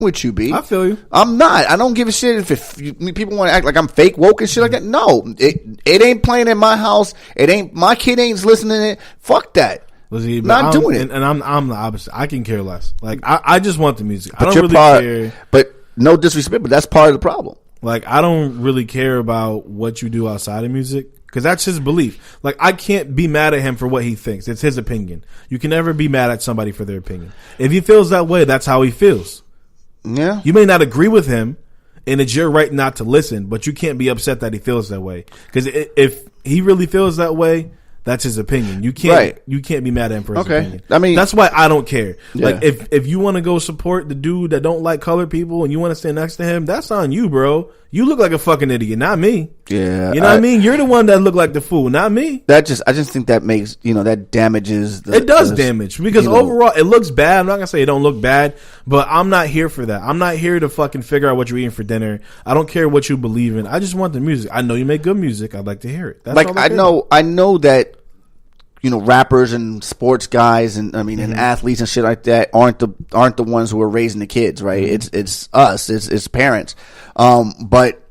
with you, B. I feel you. I'm not. I don't give a shit if people want to act like I'm fake woke and shit like that. No, it ain't playing in my house. It ain't. My kid ain't listening to it. Fuck that. Not doing it. And I'm the opposite. I can care less. Like I just want the music. But I don't really care. But no disrespect, but that's part of the problem. Like I don't really care about what you do outside of music. Because that's his belief. Like, I can't be mad at him for what he thinks. It's his opinion. You can never be mad at somebody for their opinion. If he feels that way, that's how he feels. Yeah. You may not agree with him, and it's your right not to listen, but you can't be upset that he feels that way. Because if he really feels that way, that's his opinion. You can't be mad at him for his opinion. I mean, that's why I don't care. Yeah. Like if you want to go support the dude that don't like colored people and you want to stand next to him, that's on you, bro. You look like a fucking idiot, not me. Yeah. You know what I mean? You're the one that look like the fool, not me. I just think that makes, that damages it does damage because overall it looks bad. I'm not gonna say it don't look bad, but I'm not here for that. I'm not here to fucking figure out what you're eating for dinner. I don't care what you believe in. I just want the music. I know you make good music. I'd like to hear it. That's like I know that rappers and sports guys and and athletes and shit like that aren't the ones who are raising the kids, right? It's us, it's parents. But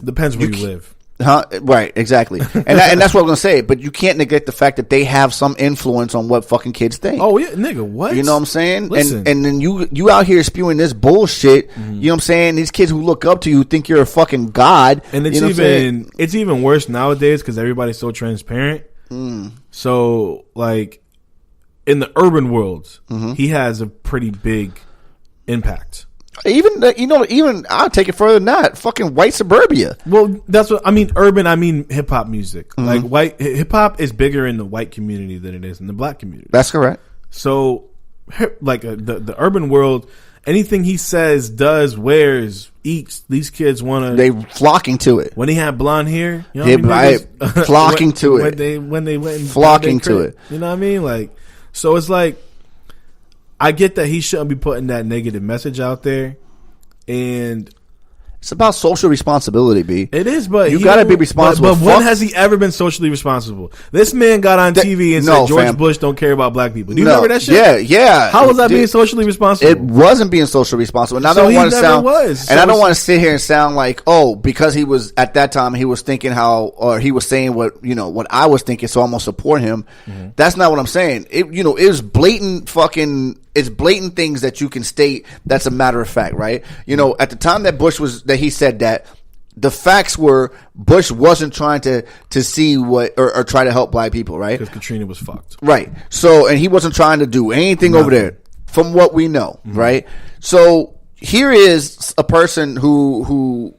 depends where you live. Huh? Right, exactly. And that's what I'm gonna say. But you can't neglect the fact that they have some influence on what fucking kids think. Oh yeah, nigga, what? You know what I'm saying? Listen. And then you out here spewing this bullshit. You know what I'm saying? These kids who look up to you think you're a fucking god. And it's even worse nowadays because everybody's so transparent. So like in the urban world, he has a pretty big impact. Even I'll take it further than that. Fucking white suburbia. Well, that's what I mean. Urban, I mean hip hop music. Like white hip hop is bigger in the white community than it is in the black community. That's correct. So, like the urban world, anything he says, does, wears, eats, these kids they flocking to it. When he had blonde hair, flocking to it. When they went and flocking to it. You know what I mean? Like, so it's like, I get that he shouldn't be putting that negative message out there, and it's about social responsibility, B. It is, but you got to be responsible. But when has he ever been socially responsible? This man got on TV and said George Bush don't care about black people. Do you remember that shit? Yeah. How was that being socially responsible? It wasn't being socially responsible. And I don't want to sound, and I don't want to sit here and sound like, because he was at that time he was thinking or he was saying what I was thinking, so I'm gonna support him. That's not what I'm saying. It was blatant fucking. It's blatant things that you can state. That's a matter of fact, right? At the time that he said that, the facts were Bush wasn't trying to see what or try to help black people, right? Because Katrina was fucked, right? So, and he wasn't trying to do anything over there, from what we know, right? So here is a person who's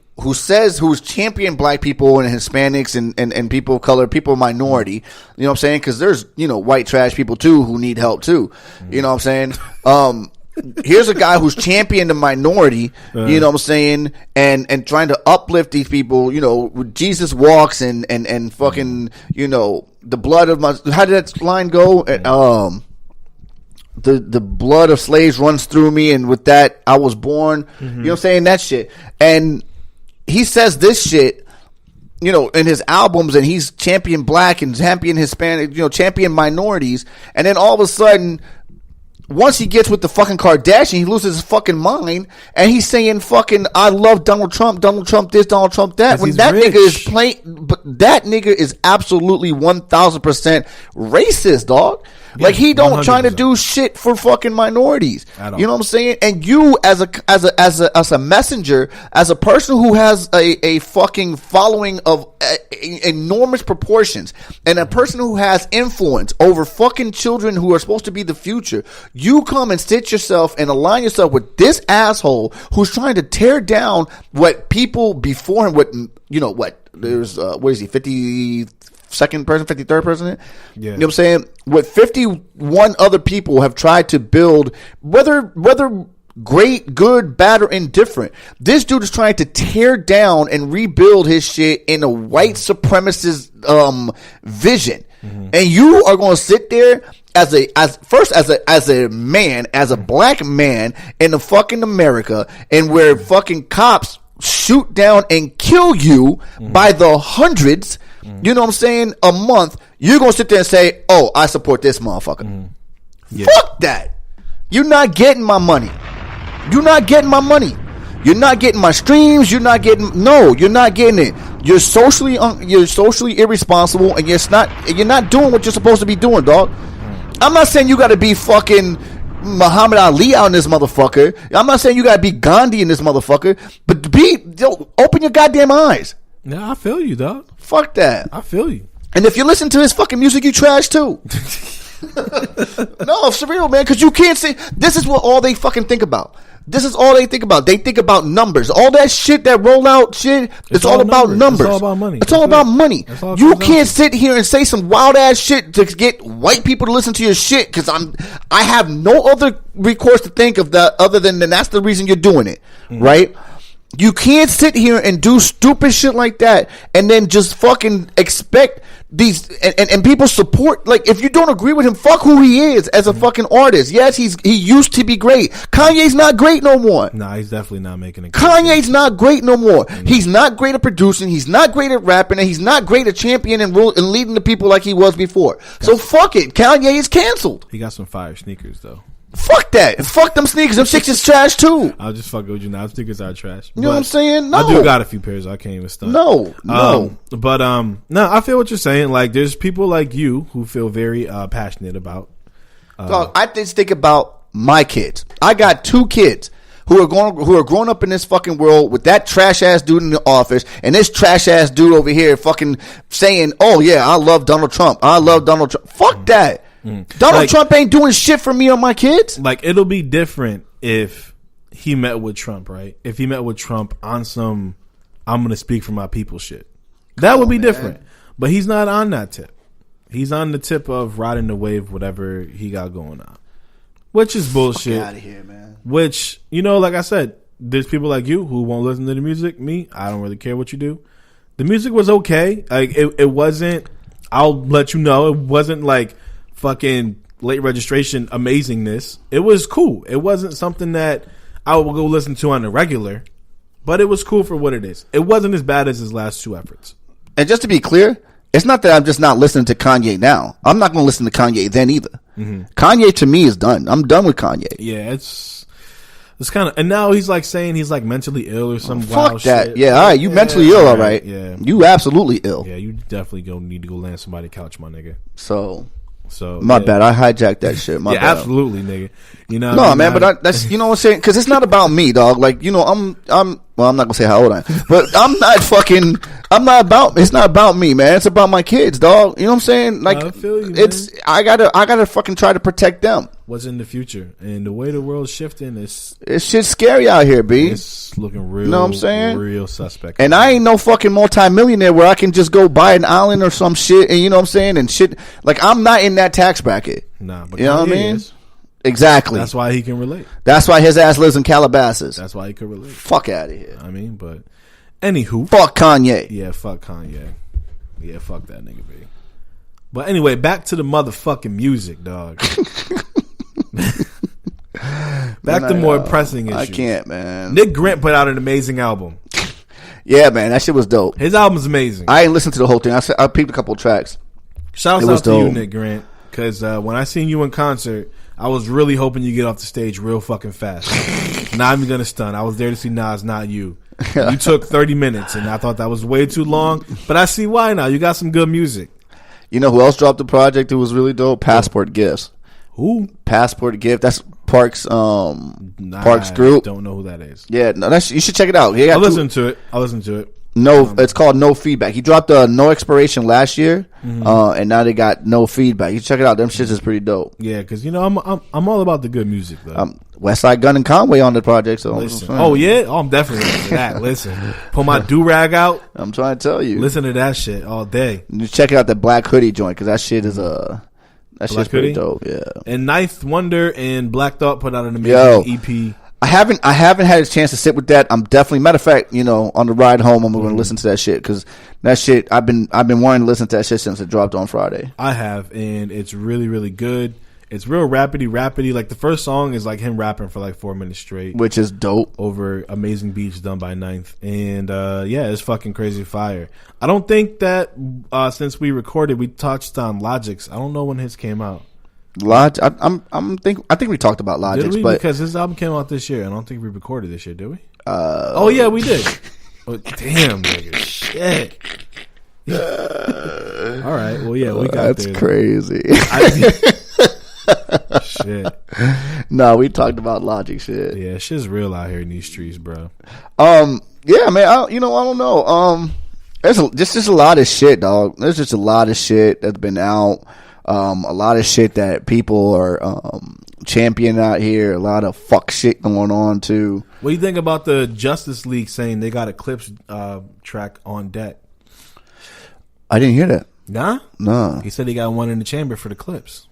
championed black people and Hispanics and people of color, people of minority. You know what I'm saying? Because there's, white trash people too who need help too. You know what I'm saying? Here's a guy who's championed the minority, you know what I'm saying? And trying to uplift these people, Jesus walks and fucking, the blood of how did that line go? The blood of slaves runs through me, and with that I was born. You know what I'm saying? That shit. And he says this shit, in his albums, and he's champion black and champion Hispanic, champion minorities. And then all of a sudden, once he gets with the fucking Kardashian, he loses his fucking mind, and he's saying fucking, I love Donald Trump this, Donald Trump that. When that nigga is that nigga is absolutely 1000% racist, dog. Yeah, like he don't 100%. Trying to do shit for fucking minorities. You know what I'm saying? And you as a messenger, as a person who has a fucking following of enormous proportions, and a person who has influence over fucking children who are supposed to be the future, you come and sit yourself and align yourself with this asshole who's trying to tear down what people before him, there's what is he, 52nd person, 53rd president? Yeah. You know what I'm saying? What 51 other people have tried to build, whether great, good, bad, or indifferent. This dude is trying to tear down and rebuild his shit in a white supremacist vision. And you are going to sit there as a man, as a black man in the fucking America, and where fucking cops shoot down and kill you by the hundreds, you know what I'm saying, a month, you're going to sit there and say, oh, I support this motherfucker. Yeah. Fuck that. You're not getting my money. You're not getting my money. You're not getting my streams. You're not getting it. You're socially irresponsible, and you're not doing what you're supposed to be doing, dog. I'm not saying you got to be fucking Muhammad Ali out in this motherfucker. I'm not saying you got to be Gandhi in this motherfucker, but open your goddamn eyes. Yeah, I feel you, dog. Fuck that. I feel you. And if you listen to his fucking music, you trash too. No, for real, man, because you can't say this is what all they fucking think about. This is all they think about. They think about numbers. All that shit, that rollout shit, it's all about numbers. It's all about money. It's all about money. You can't sit here and say some wild ass shit to get white people to listen to your shit because I have no other recourse to think of that other than that's the reason you're doing it, right? You can't sit here and do stupid shit like that and then just fucking expect these and people support. Like, if you don't agree with him, fuck who he is as a fucking artist. Yes, he used to be great. Kanye's not great no more. Nah, he's definitely not making it. Kanye's not great no more. He's not great at producing. He's not great at rapping, and he's not great at championing and leading the people like he was before. So fuck it. Kanye is canceled. He got some fire sneakers though. Fuck that. Fuck them sneakers. Them shit is trash too. I'll just fuck with you now. Sneakers are trash. You know what I'm saying? No. I do got a few pairs. I can't even stunt. No. But I feel what you're saying. Like, there's people like you who feel very passionate about. Dog, I just think about my kids. I got 2 kids who are growing up in this fucking world with that trash ass dude in the office and this trash ass dude over here fucking saying, "Oh yeah, I love Donald Trump. I love Donald Trump." Fuck that. Donald Trump ain't doing shit for me or my kids. Like, it'll be different if he met with Trump, right? If he met with Trump on some I'm going to speak for my people shit. That would be different. But he's not on that tip. He's on the tip of riding the wave, whatever he got going on. Which is bullshit. Get out of here, man. Which, like I said, there's people like you who won't listen to the music. Me, I don't really care what you do. The music was okay. Like, it wasn't, I'll let you know, it wasn't like fucking late registration amazingness. It was cool. It wasn't something that I would go listen to on the regular, but it was cool for what it is. It wasn't as bad as his last 2 efforts. And just to be clear, it's not that I'm just not listening to Kanye now. I'm not going to listen to Kanye then either. Kanye to me is done. I'm done with Kanye. Yeah, it's kind of, and now he's like saying he's like mentally ill or some wild fuck that shit. Yeah, all right, you mentally ill, all right. Yeah, you absolutely ill. Yeah, you definitely need to go land somebody's couch, my nigga. So my bad. I hijacked that shit. My bad. Absolutely, nigga. No, man, but that's what I'm saying, because it's not about me, dog. Like, I'm not gonna say how old I am, but it's not about me, man. It's about my kids, dog. You know what I'm saying? Like, I feel you, man. I gotta fucking try to protect them. What's in the future, and the way the world's shifting, it's shit's scary out here, B. It's looking real. You know what I'm saying? Real suspect. And I ain't no fucking multimillionaire where I can just go buy an island or some shit, and you know what I'm saying, and shit. Like, I'm not in that tax bracket. Nah, but you know what I mean? Is. Exactly. That's why he can relate. That's why his ass lives in Calabasas. That's why he can relate. Fuck out of here. I mean, but anywho, fuck Kanye. Yeah, fuck Kanye. Yeah, fuck that nigga, B. But anyway, back to the motherfucking music, dog. Back to more pressing issues. I can't, man. Nick Grant put out an amazing album. Yeah, man, that shit was dope. His album's amazing. I ain't listened to the whole thing. I peeped a couple of tracks. Shouts out to you, Nick Grant, because when I seen you in concert, I was really hoping you get off the stage real fucking fast. Not even gonna stun. I was there to see Nas, not you. You took 30 minutes, and I thought that was way too long. But I see why now. You got some good music. You know who else dropped the project? It was really dope. Passport Gifts. Who? Passport Gift. That's Parks. Parks group. Don't know who that is. Yeah, no, you should check it out. I'll listen to it. No, it's called No Feedback. He dropped No Expiration last year, and now they got No Feedback. You check it out. Them shits is pretty dope. Yeah, because I'm all about the good music though. Westside Gunn and Conway on the project. So listen. Oh yeah, I'm definitely listening to that. Listen, pull my do rag out. I'm trying to tell you. Listen to that shit all day. You check out the Black Hoodie joint because that shit is that shit's pretty dope. Yeah. And Ninth Wonder and Black Thought put out an amazing EP. I haven't had a chance to sit with that. I'm definitely, matter of fact, on the ride home, I'm going to listen to that shit because that shit I've been wanting to listen to that shit since it dropped on Friday. I have, and it's really, really good. It's real rapidy. Like, the first song is like him rapping for like 4 minutes straight, which is dope, over amazing beats done by Ninth. And it's fucking crazy fire. I don't think that since we recorded, we touched on Logic's. I don't know when his came out. Logic. I think we talked about Logic, but because his album came out this year. I don't think we recorded this year, did we? Oh yeah, we did. Oh, damn, nigga, shit. All right, well yeah, we got that's there. Crazy. Shit. No, we talked about Logic shit. Yeah, shit's real out here in these streets, bro. Yeah, man. I don't know. There's just a lot of shit, dog. There's just a lot of shit that's been out. A lot of shit that people are championing out here. A lot of fuck shit going on too. What do you think about the Justice League saying they got a Clips track on deck? I didn't hear that. Nah? No. He said he got one in the chamber for the Clips.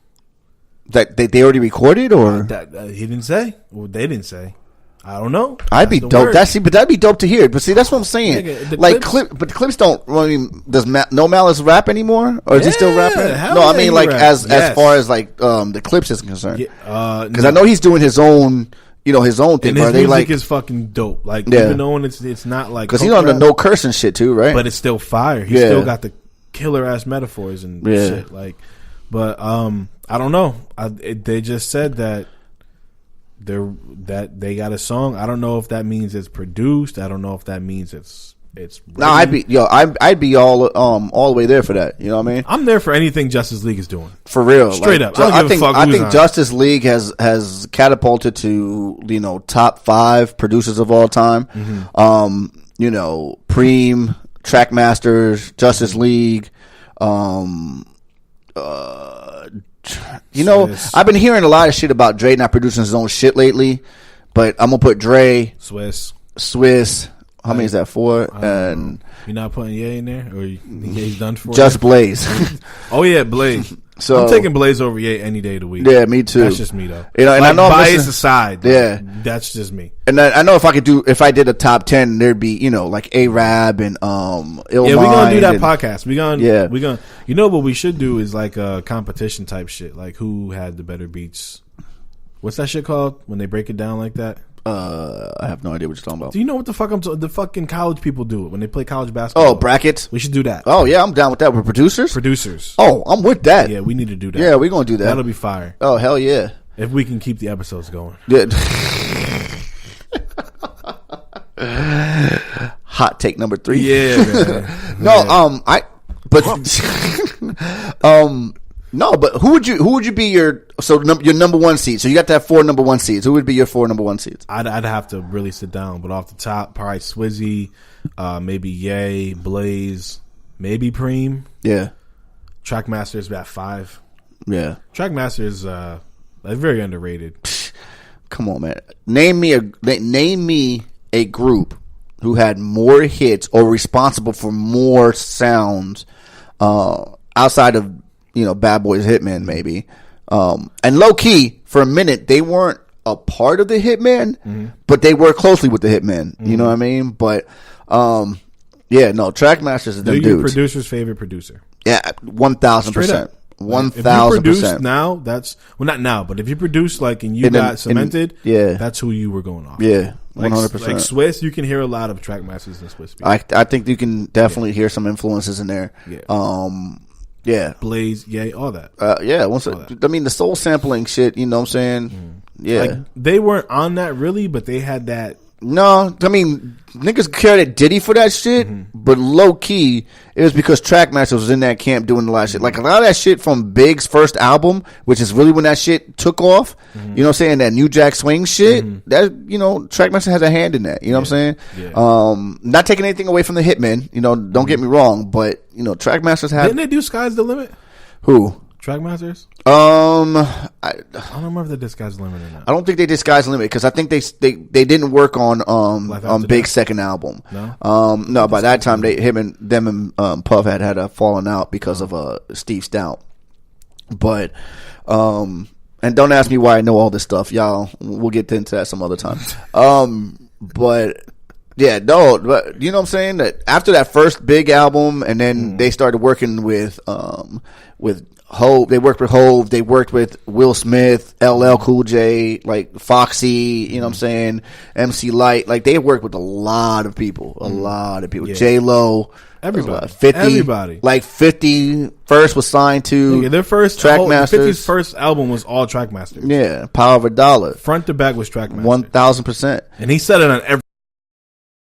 That they already recorded, or he didn't say. Well, they didn't say. I don't know. I'd be dope. But that'd be dope to hear. But see, that's what I'm saying. Nigga, like but the Clips don't. I mean, does No Malice rap anymore, or is he still rapping? No, I mean like as far as like the Clips is concerned. Because I know he's doing his own. His own thing. And his music is fucking dope. Like even though it's not like because he's on the no cursing shit too, right? But it's still fire. He still got the killer ass metaphors and shit. Like, but I don't know. They just said that they got a song. I don't know if that means it's produced. I don't know if that means it's. No, I'd be all the way there for that. You know what I mean? I'm there for anything Justice League is doing. For real, straight up. I think Justice League has catapulted to top 5 producers of all time. Mm-hmm. Preem, Trackmasters, Justice League. I've been hearing a lot of shit about Dre not producing his own shit lately, but I'm gonna put Dre, Swiss. How many is that? 4? And you're not putting Ye in there, or Ye's done for? Just Blaze. Oh yeah, Blaze. So I'm taking Blaze over Ye any day of the week. Yeah, me too. That's just me though. And I know bias aside. Yeah, that's just me. And I know if I did a top 10, there'd be like Arab and Illmind. Yeah, we're gonna do that podcast. We're gonna. You know what we should do is like a competition type shit. Like who had the better beats? What's that shit called when they break it down like that? I have no idea what you're talking about. Do you know what the fuck the fucking college people do when they play college basketball? Oh, brackets. We should do that. Oh yeah, I'm down with that. With producers. Oh, I'm with that. Yeah, we need to do that. Yeah, we're gonna do that. That'll be fire. Oh hell yeah! If we can keep the episodes going. Yeah. Hot take number 3. Yeah. Man. No, but who would you be your number 1 seed? So you got to have 4 number 1 seeds. Who would be your 4 number 1 seeds? I'd have to really sit down, but off the top, probably Swizzy, maybe Ye, Blaze, maybe Preem. Yeah. Trackmaster is about 5. Yeah. Trackmaster is very underrated. Come on, man. Name me a group who had more hits or responsible for more sounds outside of Bad Boys Hitman maybe. And low key, for a minute, they weren't a part of the Hitman, but they worked closely with the Hitman. You know what I mean? But Trackmasters is them dudes. Your producer's favorite producer? Yeah, 1,000%. 1,000%. If you produce now, not now, but if you produce and you got cemented, that's who you were going off. Yeah, 100%. Like Swiss, you can hear a lot of Trackmasters in Swiss. I think you can definitely hear some influences in there. Yeah. Yeah. Blaze, all that. I mean, the soul sampling shit, you know what I'm saying? Yeah. They weren't on that really, but they had that. No, I mean, niggas credit Diddy for that shit, but low key, it was because Trackmaster was in that camp doing a lot of shit. Like a lot of that shit from Big's first album, which is really when that shit took off. You know what I'm saying? That New Jack Swing shit. That Trackmaster has a hand in that. You know what I'm saying? Yeah. Not taking anything away from the Hitmen. Don't get me wrong, but Trackmasters have. Didn't they do Sky's the Limit? Who? Trackmasters? I don't remember if they did Sky's the Limit or not. I don't think they did Sky's the Limit because I think they didn't work on Big's second album. No, by that time them and Puff had a falling out because of Steve Stout. But and don't ask me why I know all this stuff, y'all. We'll get into that some other time. But yeah, no, but you know what I'm saying? That after that first big album, and then they started working with Hove. They worked with Hove. They worked with Will Smith, LL Cool J, like Foxy. You know what I'm saying? MC Light. Like they worked with a lot of people. Yeah. J Lo. Everybody. 50. Everybody. Like 50 first was signed to their first Trackmasters. 50's first album was all Trackmasters. Yeah. Power of a Dollar. Front to back was Trackmasters. 1,000%. And he said it on every